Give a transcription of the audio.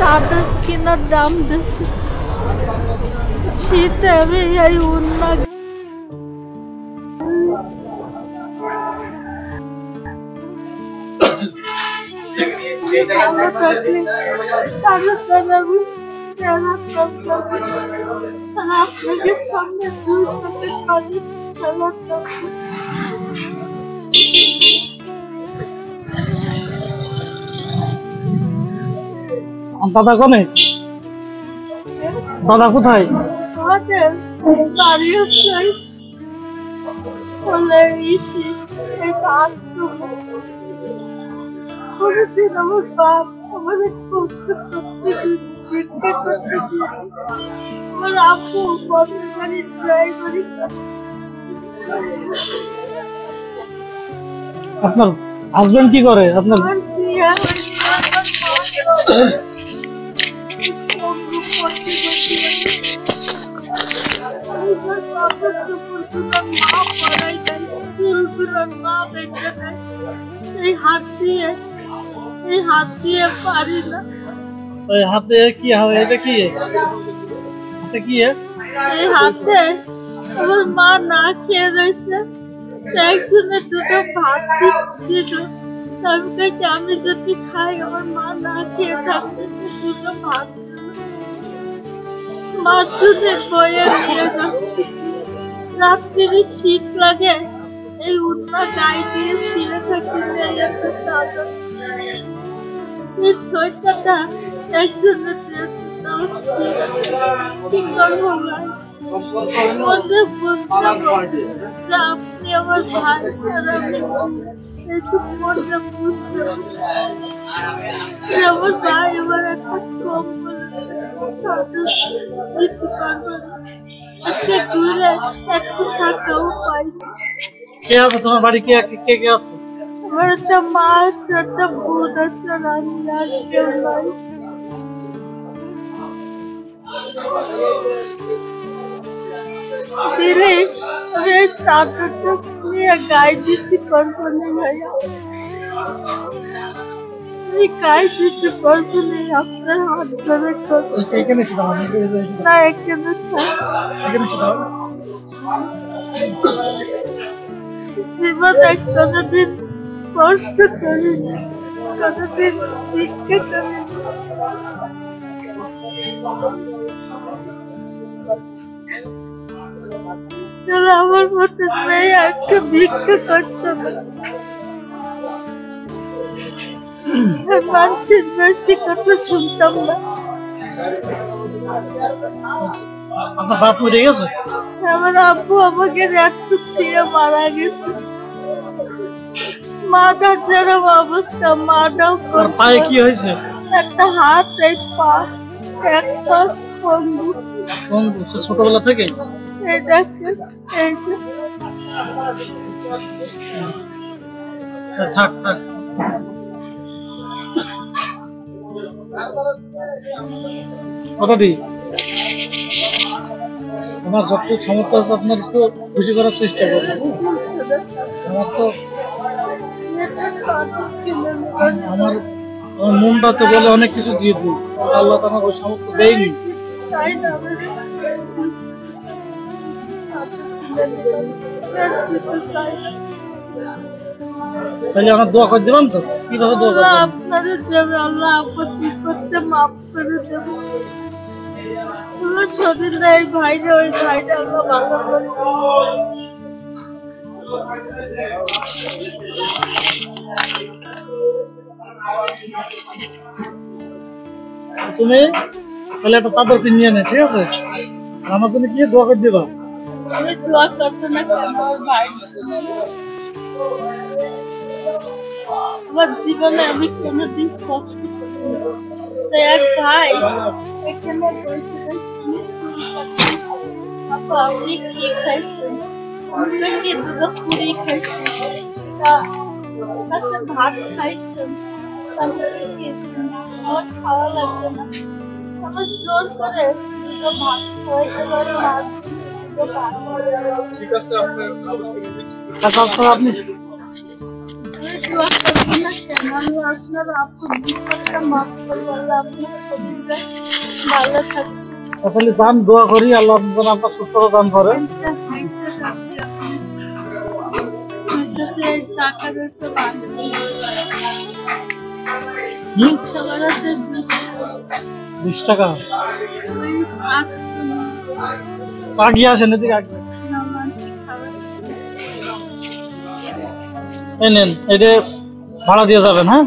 চাদর কেনার দাম দিচ্ছে শীতে আমি এই উন্না আপনাকে সামনে দুই সাথে পানি চালাতে দাদা কোনে? দাদা কোথায়? আমার বাপ আমাদের কষ্ট করতে আমার আপু বড় গাড়ির ড্রাইভারি। আপনার হাজবেন্ড কি করে? আপনার এই হাত দিয়ে পারি না। হাতে কি হবে? এটা কি হাতে কি? এই হাতে আমার মা না খেয়ে রয়েছে, একজনে দুটো ভাত দিল। আমি যদি খাই আমার মা না খেয়ে থাকবে, দুটো ভাত মা শুনে বয়ে নিয়ে যাচ্ছে। রাত্রিরে শীত লাগে, এই উন্না গায়ে দিয়ে শুয়ে থাকি। একটা চাদর এই সোয়েটারটা একজনের কি করবো ভাই? আপনি আমার ভাই একটু মনটা বুঝতে আমার ভাই এবার একটা কম দিতে পারবো না। আজকে দূরে একটু থাকাও পাই। কে আছে তোমার বাড়ি? কে কে কে আছে? আমার একটা মা আছে, একটা বোন আছে, আর আমি আর কেউ নাই। দিলে আমি এই চাদরটা নিয়ে গায়ে দিচ্ছি, করবো না ভাইয়া। আমি গায়ে দিতে পারবো না, আপনার হাত ধরে এখানে না এখানে জীবন এক কোনোদিন কষ্ট করিনি, কোনোদিন ভিক্ষা করিনি। আমার মতো মেয়ে আজকে ভিক্ষা করতে মানুষের বেশি কথা শুনতাম না। আপনার বাপ মরে গেছে? আমার আব্বু আমাকে একটু খেয়ে মারা গেছে। মাটার যেরকম অবস্থা, মাটাও পায়ে কি হয়েছে? একটা হাত, এক পা, এক পাশ বন্ধু। ছোটবেলা থেকে থাক থাক। কথা দিই আমার যতটুকু সামর্থ্য আছে আপনার একটু খুশি করার চেষ্টা করবো। আমার তো আমার মনটা তো বলে অনেক কিছু দিয়ে দিই, আল্লাহ তো আমাকে সামর্থ্য দেয়নি। তাহলে আমার দোয়া করে দিলাম তো, কিভাবে দোয়া করবেন? আপনাদের দেবে আল্লাহ, আপত্তি করতে মাফ করে দেবে। শরীর নেই ভাইরে, ওই ভাইটা আল্লাহ ভালো করে। তুমি তাহলে একটা চাদর কিনে নে, ঠিক আছে? আমার জন্য কি দোয়া করে দিবা? আমি দোয়া করতে না ভাই, আমার জীবনে আমি কোনোদিন কষ্ট করিনি। এক ভাই এখানে বসে আপনি কি খাইছেন? কি দুটো পুরি খাইছেন, ভাত খাইছেন, আমার খাওয়া লাগবে না। আমার জোর করে দুটো ভাত খাওয়াইতে পারে না। ঠিক আছে, আপনি দোয়া করবেন না কেন? আমি আপনার আপুর বিপদটা মাফ করবো, আল্লাহ আপনার শরীরটা ভালো থাকবে। তাহলে দান দোয়া করি, আল্লাহ যেন আপনার সুস্থতা দান করেন। টাকা রয়েছে হুম? 20 টাকা আগিয়ে আসেন, এদিকে আগে এই নেন, এটা ভাড়া দিয়ে যাবেন। হ্যাঁ,